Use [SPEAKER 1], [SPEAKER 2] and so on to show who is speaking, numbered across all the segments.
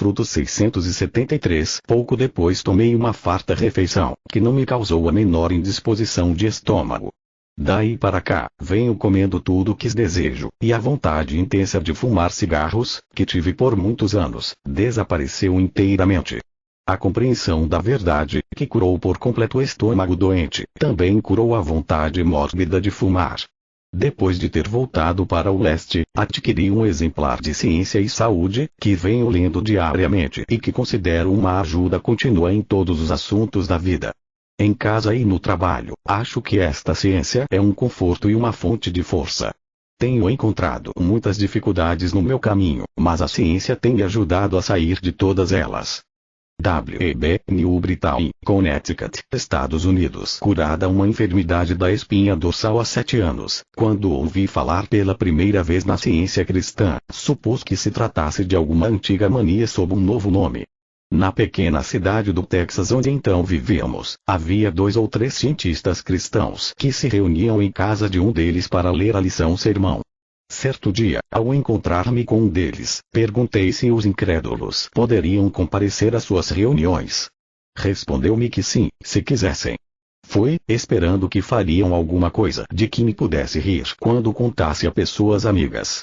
[SPEAKER 1] fruto 673. Pouco depois tomei uma farta refeição, que não me causou a menor indisposição de estômago. Daí para cá, venho comendo tudo o que desejo, e a vontade intensa de fumar cigarros, que tive por muitos anos, desapareceu inteiramente. A compreensão da verdade, que curou por completo o estômago doente, também curou a vontade mórbida de fumar. Depois de ter voltado para o leste, adquiri um exemplar de Ciência e Saúde, que venho lendo diariamente e que considero uma ajuda contínua em todos os assuntos da vida. Em casa e no trabalho, acho que esta ciência é um conforto e uma fonte de força. Tenho encontrado muitas dificuldades no meu caminho, mas a ciência tem me ajudado a sair de todas elas. W.E.B. Newbritain, Connecticut, Estados Unidos. Curada uma enfermidade da espinha dorsal há 7 anos, quando ouvi falar pela primeira vez na ciência cristã, supus que se tratasse de alguma antiga mania sob um novo nome. Na pequena cidade do Texas onde então vivíamos, havia 2 ou 3 cientistas cristãos que se reuniam em casa de um deles para ler a lição sermão. Certo dia, ao encontrar-me com um deles, perguntei se os incrédulos poderiam comparecer às suas reuniões. Respondeu-me que sim, se quisessem. Fui, esperando que fariam alguma coisa de que me pudesse rir quando contasse a pessoas amigas.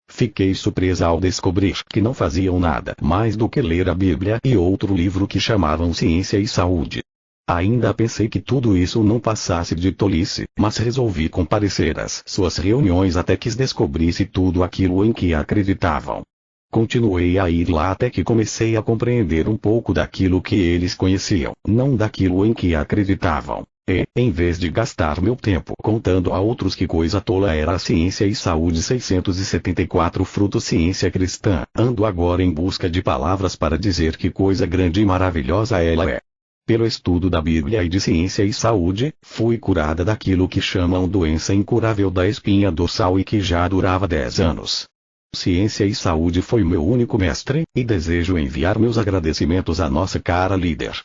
[SPEAKER 1] Fiquei surpresa ao descobrir que não faziam nada mais do que ler a Bíblia e outro livro que chamavam Ciência e Saúde. Ainda pensei que tudo isso não passasse de tolice, mas resolvi comparecer às suas reuniões até que descobrisse tudo aquilo em que acreditavam. Continuei a ir lá até que comecei a compreender um pouco daquilo que eles conheciam, não daquilo em que acreditavam. E, em vez de gastar meu tempo contando a outros que coisa tola era a Ciência e Saúde 674 fruto ciência cristã, ando agora em busca de palavras para dizer que coisa grande e maravilhosa ela é. Pelo estudo da Bíblia e de Ciência e Saúde, fui curada daquilo que chamam doença incurável da espinha dorsal e que já durava 10 anos. Ciência e Saúde foi meu único mestre, e desejo enviar meus agradecimentos à nossa cara líder.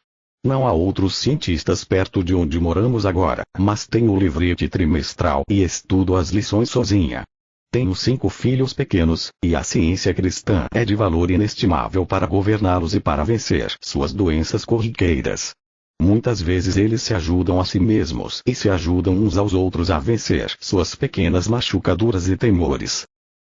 [SPEAKER 1] Não há outros cientistas perto de onde moramos agora, mas tenho o livrete trimestral e estudo as lições sozinha. Tenho 5 filhos pequenos, e a ciência cristã é de valor inestimável para governá-los e para vencer suas doenças corriqueiras. Muitas vezes eles se ajudam a si mesmos e se ajudam uns aos outros a vencer suas pequenas machucaduras e temores.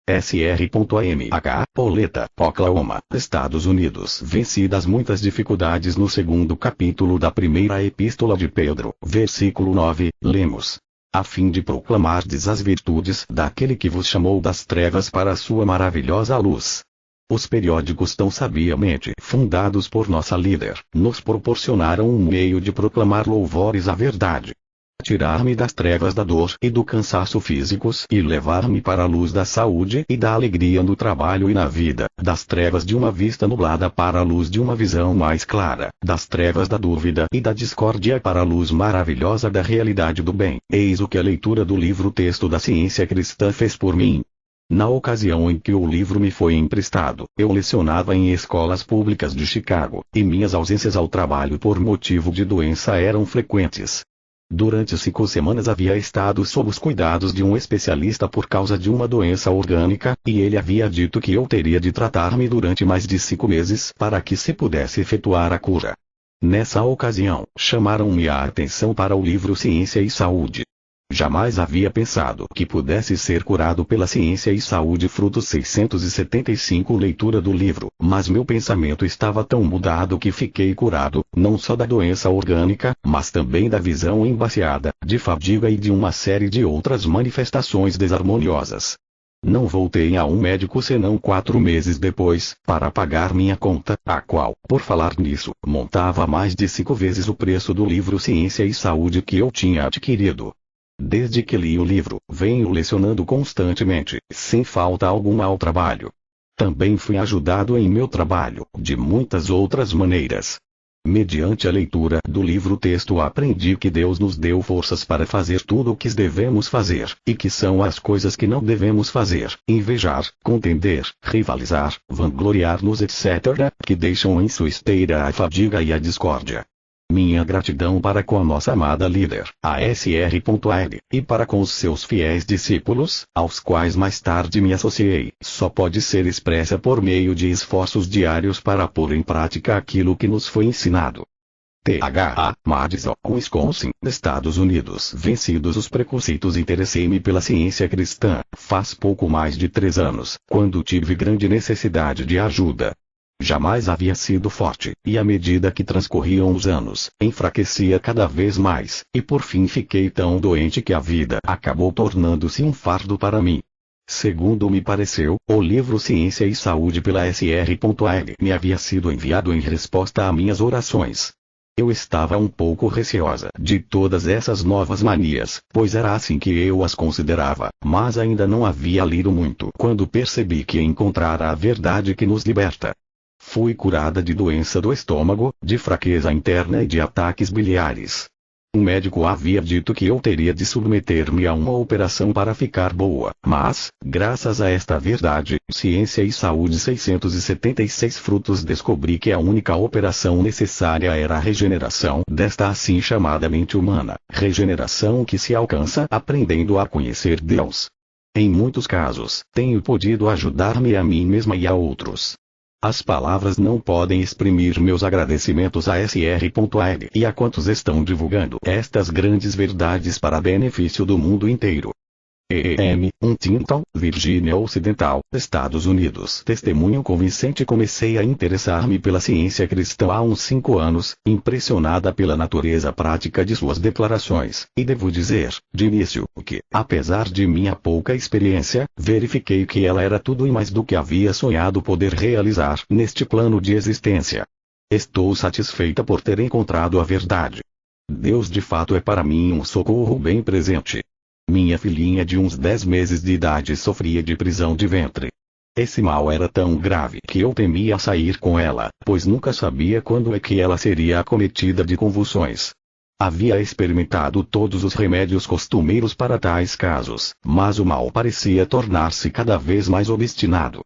[SPEAKER 1] Sr.amh, Poleta, Oklahoma, Estados Unidos. Vencidas muitas dificuldades no 2º capítulo da primeira epístola de Pedro, versículo 9, lemos: a fim de proclamardes as virtudes daquele que vos chamou das trevas para a sua maravilhosa luz. Os periódicos tão sabiamente fundados por nossa líder, nos proporcionaram um meio de proclamar louvores à verdade. Tirar-me das trevas da dor e do cansaço físicos e levar-me para a luz da saúde e da alegria no trabalho e na vida, das trevas de uma vista nublada para a luz de uma visão mais clara, das trevas da dúvida e da discórdia para a luz maravilhosa da realidade do bem. Eis o que a leitura do livro-texto da ciência cristã fez por mim. Na ocasião em que o livro me foi emprestado, eu lecionava em escolas públicas de Chicago, e minhas ausências ao trabalho por motivo de doença eram frequentes. Durante 5 semanas havia estado sob os cuidados de um especialista por causa de uma doença orgânica, e ele havia dito que eu teria de tratar-me durante mais de 5 meses para que se pudesse efetuar a cura. Nessa ocasião, chamaram-me a atenção para o livro Ciência e Saúde. Jamais havia pensado que pudesse ser curado pela Ciência e Saúde fruto 675 leitura do livro, mas meu pensamento estava tão mudado que fiquei curado, não só da doença orgânica, mas também da visão embaciada, de fadiga e de uma série de outras manifestações desarmoniosas. Não voltei a um médico senão 4 meses depois, para pagar minha conta, a qual, por falar nisso, montava mais de 5 vezes o preço do livro Ciência e Saúde que eu tinha adquirido. Desde que li o livro, venho lecionando constantemente, sem falta alguma ao trabalho. Também fui ajudado em meu trabalho, de muitas outras maneiras. Mediante a leitura do livro-texto aprendi que Deus nos deu forças para fazer tudo o que devemos fazer, e que são as coisas que não devemos fazer: invejar, contender, rivalizar, vangloriar-nos etc., que deixam em sua esteira a fadiga e a discórdia. Minha gratidão para com a nossa amada líder, a Sr.L, e para com os seus fiéis discípulos, aos quais mais tarde me associei, só pode ser expressa por meio de esforços diários para pôr em prática aquilo que nos foi ensinado. THA, Madison, Wisconsin, Estados Unidos. Vencidos os preconceitos, interessei-me pela ciência cristã, faz pouco mais de 3 anos, quando tive grande necessidade de ajuda. Jamais havia sido forte, e à medida que transcorriam os anos, enfraquecia cada vez mais, e por fim fiquei tão doente que a vida acabou tornando-se um fardo para mim. Segundo me pareceu, o livro Ciência e Saúde pela Sr.L me havia sido enviado em resposta a minhas orações. Eu estava um pouco receosa de todas essas novas manias, pois era assim que eu as considerava, mas ainda não havia lido muito quando percebi que encontrara a verdade que nos liberta. Fui curada de doença do estômago, de fraqueza interna e de ataques biliares. Um médico havia dito que eu teria de submeter-me a uma operação para ficar boa, mas, graças a esta verdade, Ciência e Saúde 676 frutos, descobri que a única operação necessária era a regeneração desta assim chamada mente humana, regeneração que se alcança aprendendo a conhecer Deus. Em muitos casos, tenho podido ajudar-me a mim mesma e a outros. As palavras não podem exprimir meus agradecimentos a Sr.L e a quantos estão divulgando estas grandes verdades para benefício do mundo inteiro. E.M. Huntington, Virgínia Ocidental, Estados Unidos. Testemunho convincente. Comecei a interessar-me pela ciência cristã há uns 5 anos, impressionada pela natureza prática de suas declarações, e devo dizer, de início, que, apesar de minha pouca experiência, verifiquei que ela era tudo e mais do que havia sonhado poder realizar neste plano de existência. Estou satisfeita por ter encontrado a verdade. Deus de fato é para mim um socorro bem presente. Minha filhinha de uns 10 meses de idade sofria de prisão de ventre. Esse mal era tão grave que eu temia sair com ela, pois nunca sabia quando é que ela seria acometida de convulsões. Havia experimentado todos os remédios costumeiros para tais casos, mas o mal parecia tornar-se cada vez mais obstinado.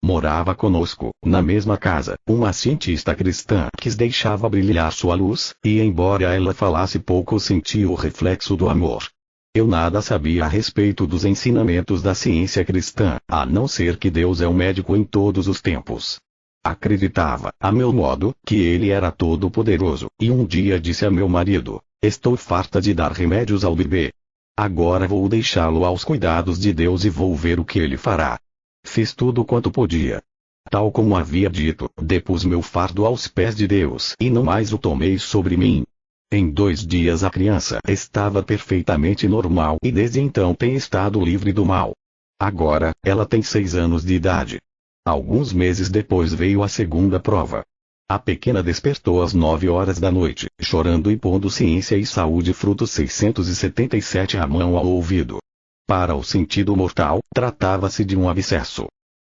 [SPEAKER 1] Morava conosco, na mesma casa, uma cientista cristã que deixava brilhar sua luz, e embora ela falasse pouco sentia o reflexo do amor. Eu nada sabia a respeito dos ensinamentos da ciência cristã, a não ser que Deus é um médico em todos os tempos. Acreditava, a meu modo, que ele era todo-poderoso, e um dia disse a meu marido: estou farta de dar remédios ao bebê. Agora vou deixá-lo aos cuidados de Deus e vou ver o que ele fará. Fiz tudo quanto podia. Tal como havia dito, depus meu fardo aos pés de Deus e não mais o tomei sobre mim. Em 2 dias a criança estava perfeitamente normal e desde então tem estado livre do mal. Agora, ela tem 6 anos de idade. Alguns meses depois veio a segunda prova. A pequena despertou às 9 horas da noite, chorando e pondo Ciência e Saúde frutos 677 à mão ao ouvido. Para o sentido mortal, tratava-se de um abscesso.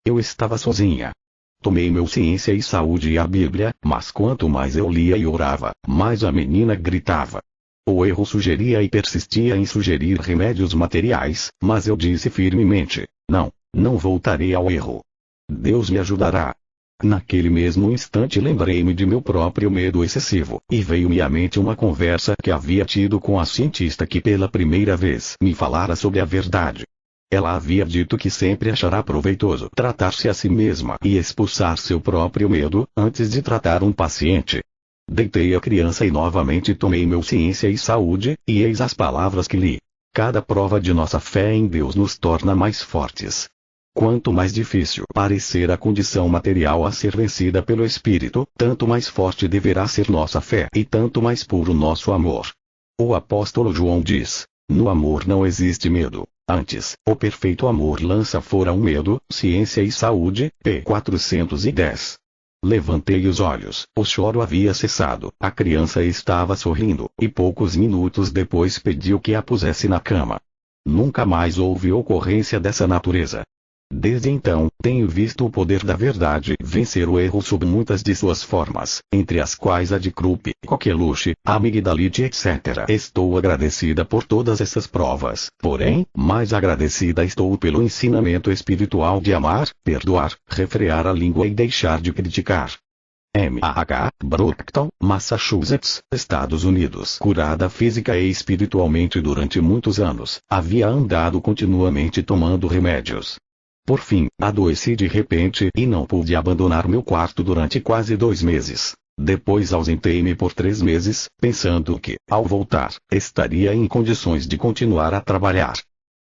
[SPEAKER 1] Eu estava sozinha. Tomei meu Ciência e Saúde e a Bíblia, mas quanto mais eu lia e orava, mais a menina gritava. O erro sugeria e persistia em sugerir remédios materiais, mas eu disse firmemente: não voltarei ao erro. Deus me ajudará. Naquele mesmo instante lembrei-me de meu próprio medo excessivo, e veio-me à mente uma conversa que havia tido com a cientista que pela primeira vez me falara sobre a verdade. Ela havia dito que sempre achará proveitoso tratar-se a si mesma e expulsar seu próprio medo, antes de tratar um paciente. Deitei a criança e novamente tomei meu Ciência e Saúde, e eis as palavras que li. Cada prova de nossa fé em Deus nos torna mais fortes. Quanto mais difícil parecer a condição material a ser vencida pelo Espírito, tanto mais forte deverá ser nossa fé e tanto mais puro nosso amor. O apóstolo João diz: no amor não existe medo. Antes, o perfeito amor lança fora o medo. Ciência e Saúde, p. 410. Levantei os olhos, o choro havia cessado, a criança estava sorrindo, e poucos minutos depois pediu que a pusesse na cama. Nunca mais houve ocorrência dessa natureza. Desde então, tenho visto o poder da verdade vencer o erro sob muitas de suas formas, entre as quais a de Krupp, coqueluche, amigdalite etc. Estou agradecida por todas essas provas, porém, mais agradecida estou pelo ensinamento espiritual de amar, perdoar, refrear a língua e deixar de criticar. M.A.H., Brockton, Massachusetts, Estados Unidos. Curada física e espiritualmente durante muitos anos, havia andado continuamente tomando remédios. Por fim, adoeci de repente e não pude abandonar meu quarto durante quase 2 meses. Depois ausentei-me por 3 meses, pensando que, ao voltar, estaria em condições de continuar a trabalhar.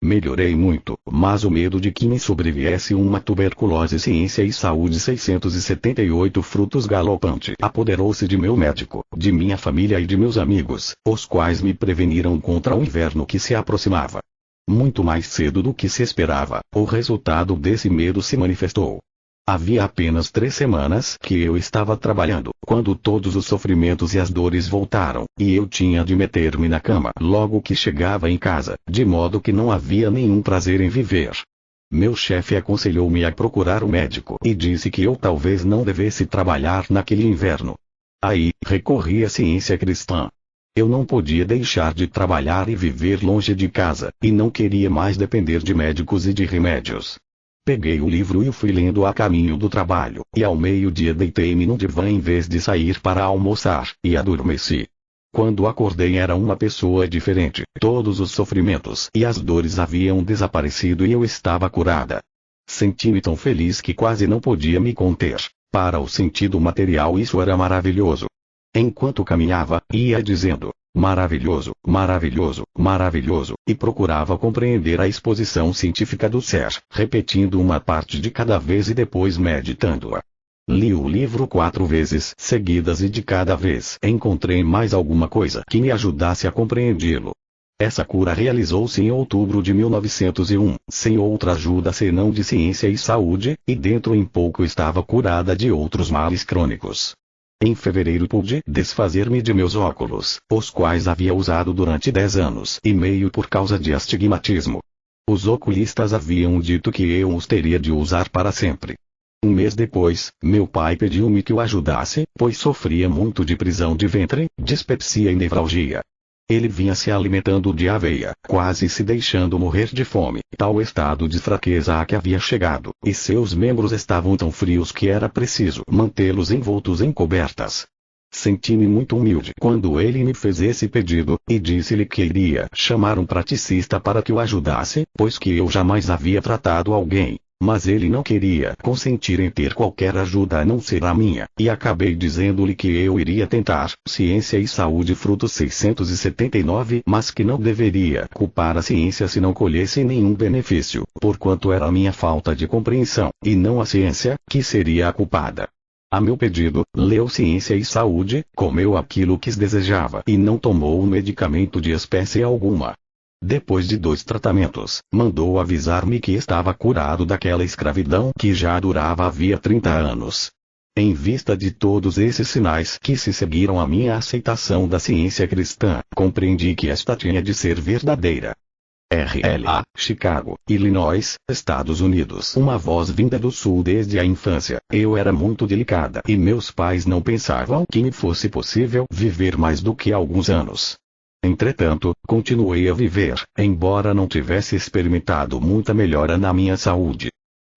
[SPEAKER 1] Melhorei muito, mas o medo de que me sobreviesse uma tuberculose ciência e saúde 678 frutos galopante apoderou-se de meu médico, de minha família e de meus amigos, os quais me preveniram contra o inverno que se aproximava. Muito mais cedo do que se esperava, o resultado desse medo se manifestou. Havia apenas 3 semanas que eu estava trabalhando, quando todos os sofrimentos e as dores voltaram, e eu tinha de meter-me na cama logo que chegava em casa, de modo que não havia nenhum prazer em viver. Meu chefe aconselhou-me a procurar um médico e disse que eu talvez não devesse trabalhar naquele inverno. Aí, recorri à ciência cristã. Eu não podia deixar de trabalhar e viver longe de casa, e não queria mais depender de médicos e de remédios. Peguei o livro e o fui lendo a caminho do trabalho, e ao meio-dia deitei-me no divã em vez de sair para almoçar, e adormeci. Quando acordei era uma pessoa diferente, todos os sofrimentos e as dores haviam desaparecido e eu estava curada. Senti-me tão feliz que quase não podia me conter. Para o sentido material isso era maravilhoso. Enquanto caminhava, ia dizendo: maravilhoso, maravilhoso, maravilhoso, e procurava compreender a exposição científica do ser, repetindo uma parte de cada vez e depois meditando-a. Li o livro 4 vezes seguidas e de cada vez encontrei mais alguma coisa que me ajudasse a compreendê-lo. Essa cura realizou-se em outubro de 1901, sem outra ajuda senão de ciência e saúde, e dentro em pouco estava curada de outros males crônicos. Em fevereiro pude desfazer-me de meus óculos, os quais havia usado durante 10 anos e meio por causa de astigmatismo. Os oculistas haviam dito que eu os teria de usar para sempre. Um mês depois, meu pai pediu-me que o ajudasse, pois sofria muito de prisão de ventre, dispepsia e nevralgia. Ele vinha se alimentando de aveia, quase se deixando morrer de fome, tal estado de fraqueza a que havia chegado, e seus membros estavam tão frios que era preciso mantê-los envoltos em cobertas. Senti-me muito humilde quando ele me fez esse pedido, e disse-lhe que iria chamar um praticista para que o ajudasse, pois que eu jamais havia tratado alguém. Mas ele não queria consentir em ter qualquer ajuda a não ser a minha, e acabei dizendo-lhe que eu iria tentar ciência e saúde frutos 679, mas que não deveria culpar a ciência se não colhesse nenhum benefício, porquanto era a minha falta de compreensão, e não a ciência, que seria a culpada. A meu pedido, leu Ciência e Saúde, comeu aquilo que desejava e não tomou um medicamento de espécie alguma. Depois de 2 tratamentos, mandou avisar-me que estava curado daquela escravidão que já durava havia 30 anos. Em vista de todos esses sinais que se seguiram à minha aceitação da ciência cristã, compreendi que esta tinha de ser verdadeira. R.L.A., Chicago, Illinois, Estados Unidos. Uma voz vinda do sul desde a infância. Eu era muito delicada e meus pais não pensavam que me fosse possível viver mais do que alguns anos. Entretanto, continuei a viver, embora não tivesse experimentado muita melhora na minha saúde.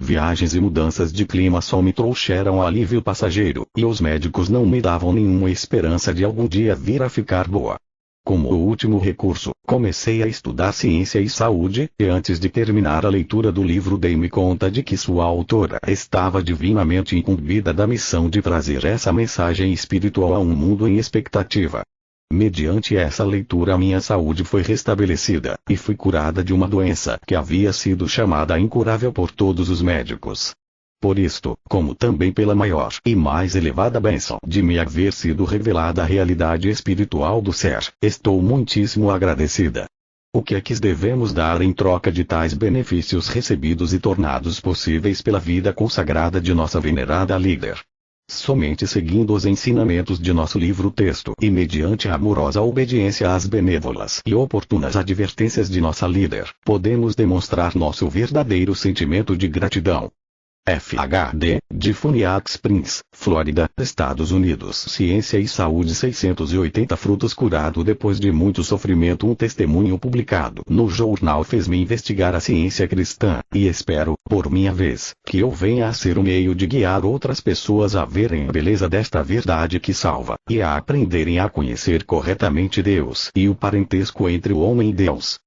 [SPEAKER 1] Viagens e mudanças de clima só me trouxeram alívio passageiro, e os médicos não me davam nenhuma esperança de algum dia vir a ficar boa. Como o último recurso, comecei a estudar ciência e saúde, e antes de terminar a leitura do livro dei-me conta de que sua autora estava divinamente incumbida da missão de trazer essa mensagem espiritual a um mundo em expectativa. Mediante essa leitura minha saúde foi restabelecida, e fui curada de uma doença que havia sido chamada incurável por todos os médicos. Por isto, como também pela maior e mais elevada bênção de me haver sido revelada a realidade espiritual do ser, estou muitíssimo agradecida. O que é que devemos dar em troca de tais benefícios recebidos e tornados possíveis pela vida consagrada de nossa venerada líder? Somente seguindo os ensinamentos de nosso livro-texto e mediante a amorosa obediência às benévolas e oportunas advertências de nossa líder, podemos demonstrar nosso verdadeiro sentimento de gratidão. FHD, de Phoenix Springs, Flórida, Estados Unidos. Ciência e Saúde 680 frutos curado depois de muito sofrimento. Um testemunho publicado no jornal fez-me investigar a ciência cristã, e espero, por minha vez, que eu venha a ser o meio de guiar outras pessoas a verem a beleza desta verdade que salva, e a aprenderem a conhecer corretamente Deus e o parentesco entre o homem e Deus.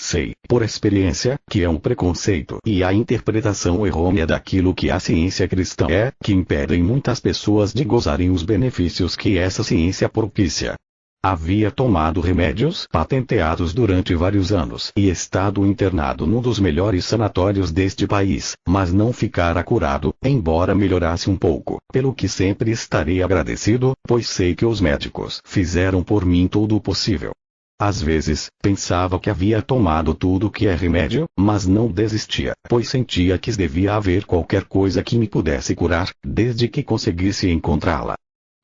[SPEAKER 1] Sei, por experiência, que é um preconceito e a interpretação errônea daquilo que a ciência cristã é, que impedem muitas pessoas de gozarem os benefícios que essa ciência propicia. Havia tomado remédios patenteados durante vários anos e estado internado num dos melhores sanatórios deste país, mas não ficara curado, embora melhorasse um pouco, pelo que sempre estarei agradecido, pois sei que os médicos fizeram por mim tudo o possível. Às vezes, pensava que havia tomado tudo que é remédio, mas não desistia, pois sentia que devia haver qualquer coisa que me pudesse curar, desde que conseguisse encontrá-la.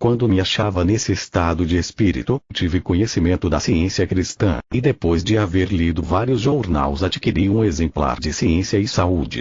[SPEAKER 1] Quando me achava nesse estado de espírito, tive conhecimento da ciência cristã, e depois de haver lido vários jornais adquiri um exemplar de Ciência e Saúde.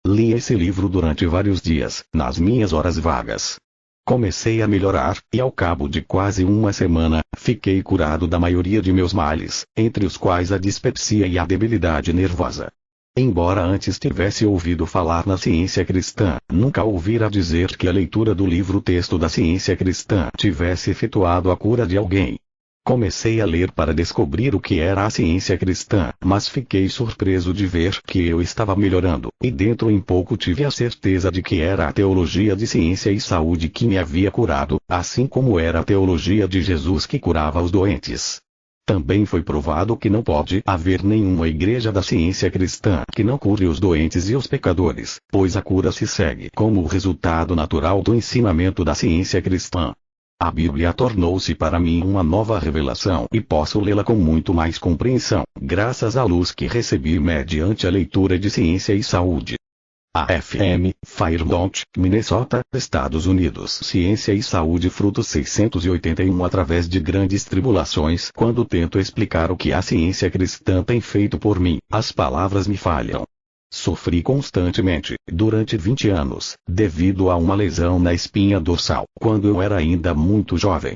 [SPEAKER 1] Li esse livro durante vários dias, nas minhas horas vagas. Comecei a melhorar, e ao cabo de quase uma semana, fiquei curado da maioria de meus males, entre os quais a dispepsia e a debilidade nervosa. Embora antes tivesse ouvido falar na ciência cristã, nunca ouvira dizer que a leitura do livro-texto da ciência cristã tivesse efetuado a cura de alguém. Comecei a ler para descobrir o que era a ciência cristã, mas fiquei surpreso de ver que eu estava melhorando, e dentro em pouco tive a certeza de que era a teologia de ciência e saúde que me havia curado, assim como era a teologia de Jesus que curava os doentes. Também foi provado que não pode haver nenhuma igreja da ciência cristã que não cure os doentes e os pecadores, pois a cura se segue como o resultado natural do ensinamento da ciência cristã. A Bíblia tornou-se para mim uma nova revelação e posso lê-la com muito mais compreensão, graças à luz que recebi mediante a leitura de Ciência e Saúde. AFM, Fairmont, Minnesota, Estados Unidos. Ciência e Saúde fruto 681. Através de grandes tribulações, quando tento explicar o que a ciência cristã tem feito por mim, as palavras me falham. Sofri constantemente, durante 20 anos, devido a uma lesão na espinha dorsal, quando eu era ainda muito jovem.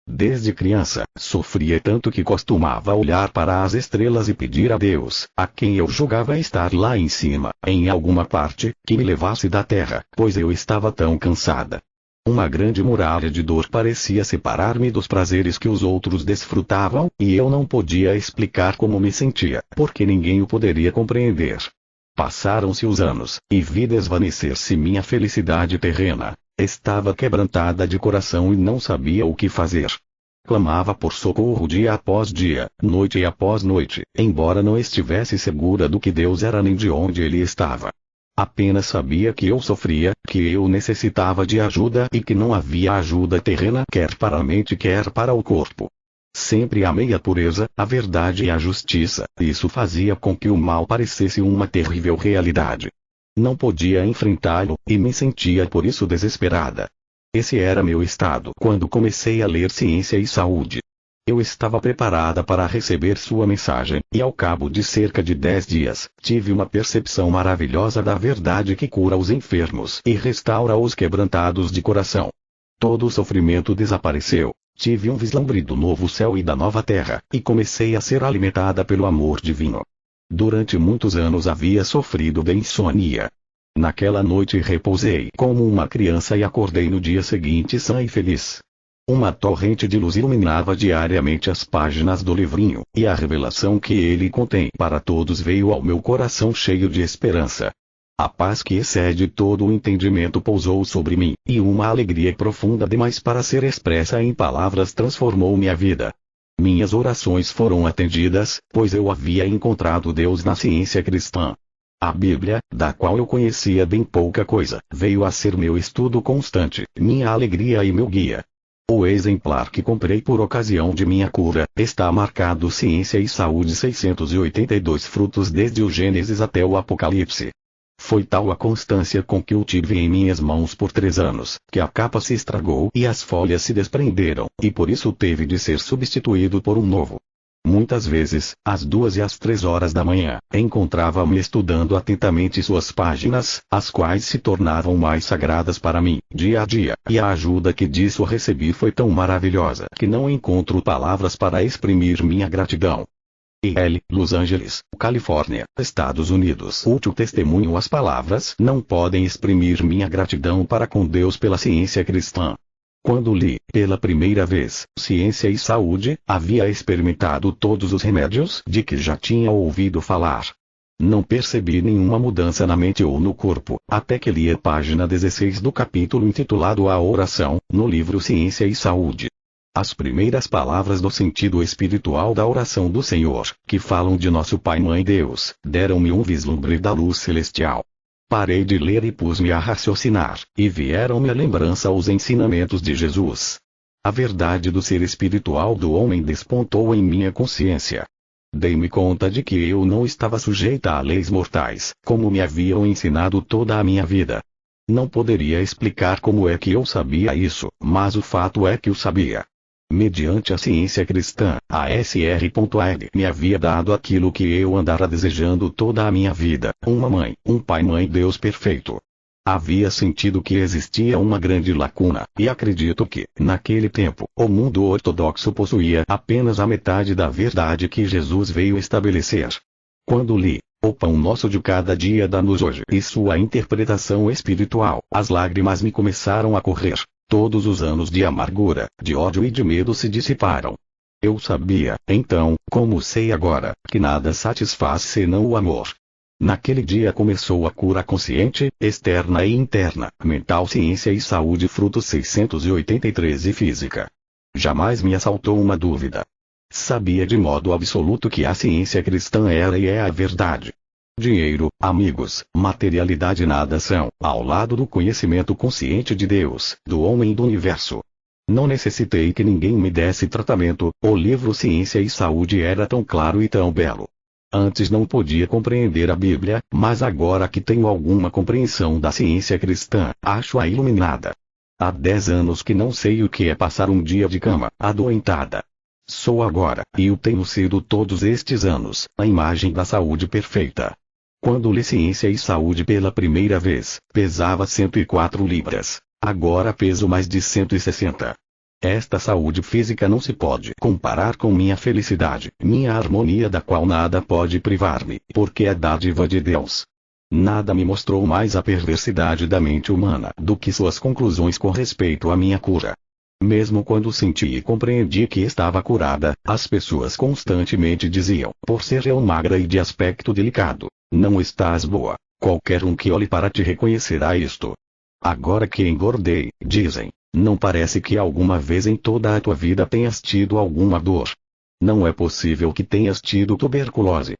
[SPEAKER 1] Desde criança, sofria tanto que costumava olhar para as estrelas e pedir a Deus, a quem eu julgava estar lá em cima, em alguma parte, que me levasse da terra, pois eu estava tão cansada. Uma grande muralha de dor parecia separar-me dos prazeres que os outros desfrutavam, e eu não podia explicar como me sentia, porque ninguém o poderia compreender. Passaram-se os anos, e vi desvanecer-se minha felicidade terrena. Estava quebrantada de coração e não sabia o que fazer. Clamava por socorro dia após dia, noite após noite, embora não estivesse segura do que Deus era nem de onde Ele estava. Apenas sabia que eu sofria, que eu necessitava de ajuda e que não havia ajuda terrena quer para a mente quer para o corpo. Sempre amei a pureza, a verdade e a justiça, isso fazia com que o mal parecesse uma terrível realidade. Não podia enfrentá-lo, e me sentia por isso desesperada. Esse era meu estado quando comecei a ler Ciência e Saúde. Eu estava preparada para receber sua mensagem, e ao cabo de cerca de 10 dias, tive uma percepção maravilhosa da verdade que cura os enfermos e restaura os quebrantados de coração. Todo o sofrimento desapareceu. Tive um vislumbre do novo céu e da nova terra, e comecei a ser alimentada pelo amor divino. Durante muitos anos havia sofrido de insônia. Naquela noite repousei como uma criança e acordei no dia seguinte sã e feliz. Uma torrente de luz iluminava diariamente as páginas do livrinho, e a revelação que ele contém para todos veio ao meu coração cheio de esperança. A paz que excede todo o entendimento pousou sobre mim, e uma alegria profunda demais para ser expressa em palavras transformou minha vida. Minhas orações foram atendidas, pois eu havia encontrado Deus na ciência cristã. A Bíblia, da qual eu conhecia bem pouca coisa, veio a ser meu estudo constante, minha alegria e meu guia. O exemplar que comprei por ocasião de minha cura, está marcado Ciência e Saúde 682 frutos desde o Gênesis até o Apocalipse. Foi tal a constância com que o tive em minhas mãos por 3 anos, que a capa se estragou e as folhas se desprenderam, e por isso teve de ser substituído por um novo. Muitas vezes, às 2 e às 3 horas da manhã, encontrava-me estudando atentamente suas páginas, as quais se tornavam mais sagradas para mim, dia a dia, e a ajuda que disso recebi foi tão maravilhosa que não encontro palavras para exprimir minha gratidão. L. Los Angeles, Califórnia, Estados Unidos. Útil testemunho. As palavras não podem exprimir minha gratidão para com Deus pela ciência cristã. Quando li, pela primeira vez, Ciência e Saúde, havia experimentado todos os remédios de que já tinha ouvido falar. Não percebi nenhuma mudança na mente ou no corpo, até que li a página 16 do capítulo intitulado A Oração, no livro Ciência e Saúde. As primeiras palavras do sentido espiritual da oração do Senhor, que falam de nosso Pai Mãe Deus, deram-me um vislumbre da luz celestial. Parei de ler e pus-me a raciocinar, e vieram-me à lembrança os ensinamentos de Jesus. A verdade do ser espiritual do homem despontou em minha consciência. Dei-me conta de que eu não estava sujeita a leis mortais, como me haviam ensinado toda a minha vida. Não poderia explicar como é que eu sabia isso, mas o fato é que o sabia. Mediante a ciência cristã, a Sr.Ag me havia dado aquilo que eu andara desejando toda a minha vida, uma mãe, um pai mãe Deus perfeito. Havia sentido que existia uma grande lacuna, e acredito que, naquele tempo, o mundo ortodoxo possuía apenas a metade da verdade que Jesus veio estabelecer. Quando li O Pão Nosso de Cada Dia dá-nos hoje e sua interpretação espiritual, as lágrimas me começaram a correr. Todos os anos de amargura, de ódio e de medo se dissiparam. Eu sabia, então, como sei agora, que nada satisfaz senão o amor. Naquele dia começou a cura consciente, externa e interna, mental, ciência e saúde, fruto 683 e física. Jamais me assaltou uma dúvida. Sabia de modo absoluto que a ciência cristã era e é a verdade. Dinheiro, amigos, materialidade nada são, ao lado do conhecimento consciente de Deus, do homem e do universo. Não necessitei que ninguém me desse tratamento, o livro Ciência e Saúde era tão claro e tão belo. Antes não podia compreender a Bíblia, mas agora que tenho alguma compreensão da ciência cristã, acho-a iluminada. Há 10 anos que não sei o que é passar um dia de cama, adoentada. Sou agora, e o tenho sido todos estes anos, a imagem da saúde perfeita. Quando li Ciência e Saúde pela primeira vez, pesava 104 libras. Agora peso mais de 160. Esta saúde física não se pode comparar com minha felicidade, minha harmonia da qual nada pode privar-me, porque é dádiva de Deus. Nada me mostrou mais a perversidade da mente humana do que suas conclusões com respeito à minha cura. Mesmo quando senti e compreendi que estava curada, as pessoas constantemente diziam, por ser eu magra e de aspecto delicado, não estás boa. Qualquer um que olhe para ti reconhecerá isto. Agora que engordei, dizem, não parece que alguma vez em toda a tua vida tenhas tido alguma dor. Não é possível que tenhas tido tuberculose.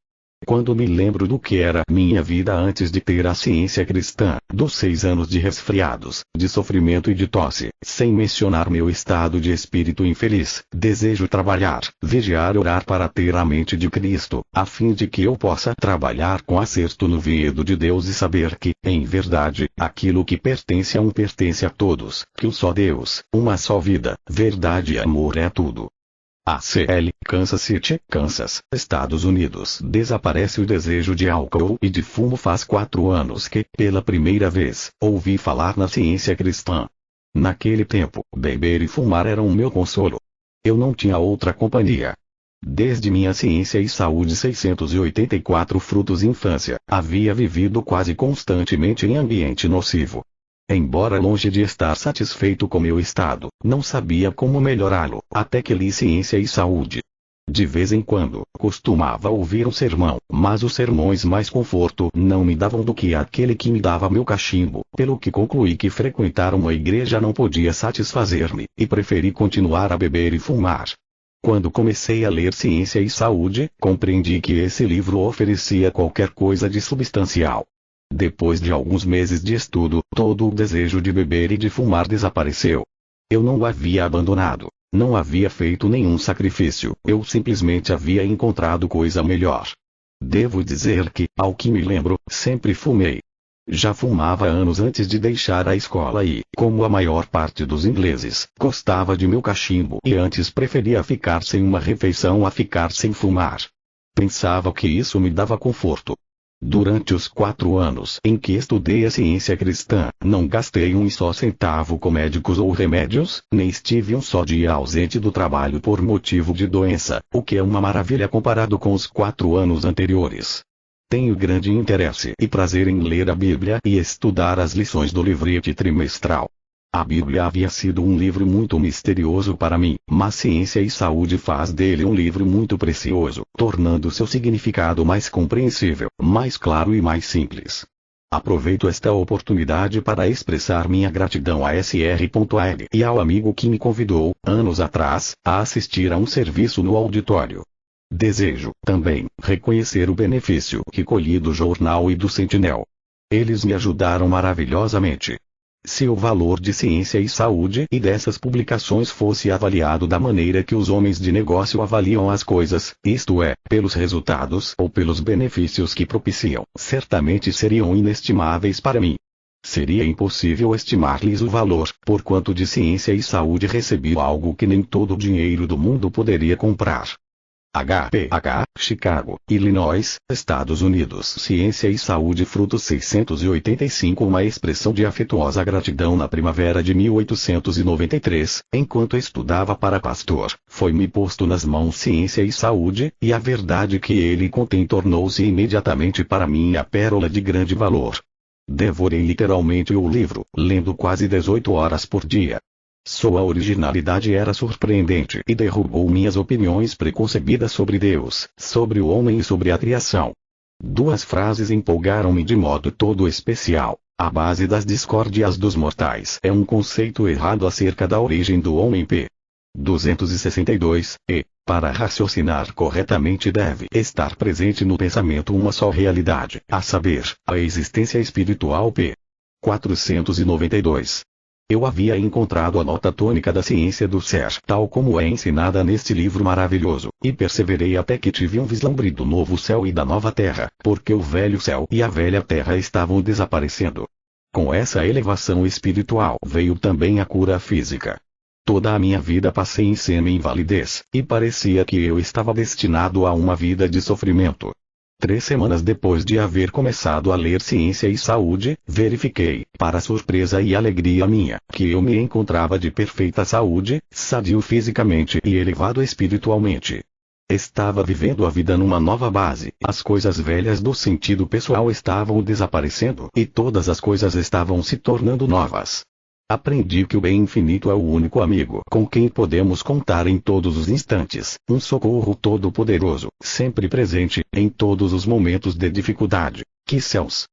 [SPEAKER 1] Quando me lembro do que era minha vida antes de ter a ciência cristã, dos 6 anos de resfriados, de sofrimento e de tosse, sem mencionar meu estado de espírito infeliz, desejo trabalhar, vigiar e orar para ter a mente de Cristo, a fim de que eu possa trabalhar com acerto no vinhedo de Deus e saber que, em verdade, aquilo que pertence a um pertence a todos, que um só Deus, uma só vida, verdade e amor é tudo. ACL, Kansas City, Kansas, Estados Unidos. Desaparece o desejo de álcool e de fumo. Faz 4 anos que, pela primeira vez, ouvi falar na ciência cristã. Naquele tempo, beber e fumar eram o meu consolo. Eu não tinha outra companhia. Desde minha Ciência e Saúde 684 frutos infância, havia vivido quase constantemente em ambiente nocivo. Embora longe de estar satisfeito com meu estado, não sabia como melhorá-lo, até que li Ciência e Saúde. De vez em quando, costumava ouvir um sermão, mas os sermões mais conforto não me davam do que aquele que me dava meu cachimbo, pelo que concluí que frequentar uma igreja não podia satisfazer-me, e preferi continuar a beber e fumar. Quando comecei a ler Ciência e Saúde, compreendi que esse livro oferecia qualquer coisa de substancial. Depois de alguns meses de estudo, todo o desejo de beber e de fumar desapareceu. Eu não o havia abandonado, não havia feito nenhum sacrifício, eu simplesmente havia encontrado coisa melhor. Devo dizer que, ao que me lembro, sempre fumei. Já fumava anos antes de deixar a escola e, como a maior parte dos ingleses, gostava de meu cachimbo e antes preferia ficar sem uma refeição a ficar sem fumar. Pensava que isso me dava conforto. Durante os 4 anos em que estudei a ciência cristã, não gastei um só centavo com médicos ou remédios, nem estive um só dia ausente do trabalho por motivo de doença, o que é uma maravilha comparado com os 4 anos anteriores. Tenho grande interesse e prazer em ler a Bíblia e estudar as lições do livrete trimestral. A Bíblia havia sido um livro muito misterioso para mim, mas Ciência e Saúde faz dele um livro muito precioso, tornando seu significado mais compreensível, mais claro e mais simples. Aproveito esta oportunidade para expressar minha gratidão a Sr.al e ao amigo que me convidou, anos atrás, a assistir a um serviço no auditório. Desejo, também, reconhecer o benefício que colhi do jornal e do Sentinel. Eles me ajudaram maravilhosamente. Se o valor de Ciência e Saúde e dessas publicações fosse avaliado da maneira que os homens de negócio avaliam as coisas, isto é, pelos resultados ou pelos benefícios que propiciam, certamente seriam inestimáveis para mim. Seria impossível estimar-lhes o valor, porquanto de Ciência e Saúde recebi algo que nem todo o dinheiro do mundo poderia comprar. HPH, Chicago, Illinois, Estados Unidos. Ciência e Saúde Frutos 685. Uma expressão de afetuosa gratidão na primavera de 1893, enquanto estudava para pastor, foi-me posto nas mãos Ciência e Saúde, e a verdade que ele contém tornou-se imediatamente para mim a pérola de grande valor. Devorei literalmente o livro, lendo quase 18 horas por dia. Sua originalidade era surpreendente e derrubou minhas opiniões preconcebidas sobre Deus, sobre o homem e sobre a criação. 2 frases empolgaram-me de modo todo especial. A base das discórdias dos mortais é um conceito errado acerca da origem do homem. P. 262, e, para raciocinar corretamente deve estar presente no pensamento uma só realidade, a saber, a existência espiritual. P. 492. Eu havia encontrado a nota tônica da ciência do ser tal como é ensinada neste livro maravilhoso, e perseverei até que tive um vislumbre do novo céu e da nova terra, porque o velho céu e a velha terra estavam desaparecendo. Com essa elevação espiritual veio também a cura física. Toda a minha vida passei em semi-invalidez, e parecia que eu estava destinado a uma vida de sofrimento. 3 semanas depois de haver começado a ler Ciência e Saúde, verifiquei, para surpresa e alegria minha, que eu me encontrava de perfeita saúde, sadio fisicamente e elevado espiritualmente. Estava vivendo a vida numa nova base, as coisas velhas do sentido pessoal estavam desaparecendo e todas as coisas estavam se tornando novas. Aprendi que o bem infinito é o único amigo com quem podemos contar em todos os instantes, um socorro todo-poderoso, sempre presente, em todos os momentos de dificuldade. Que céus!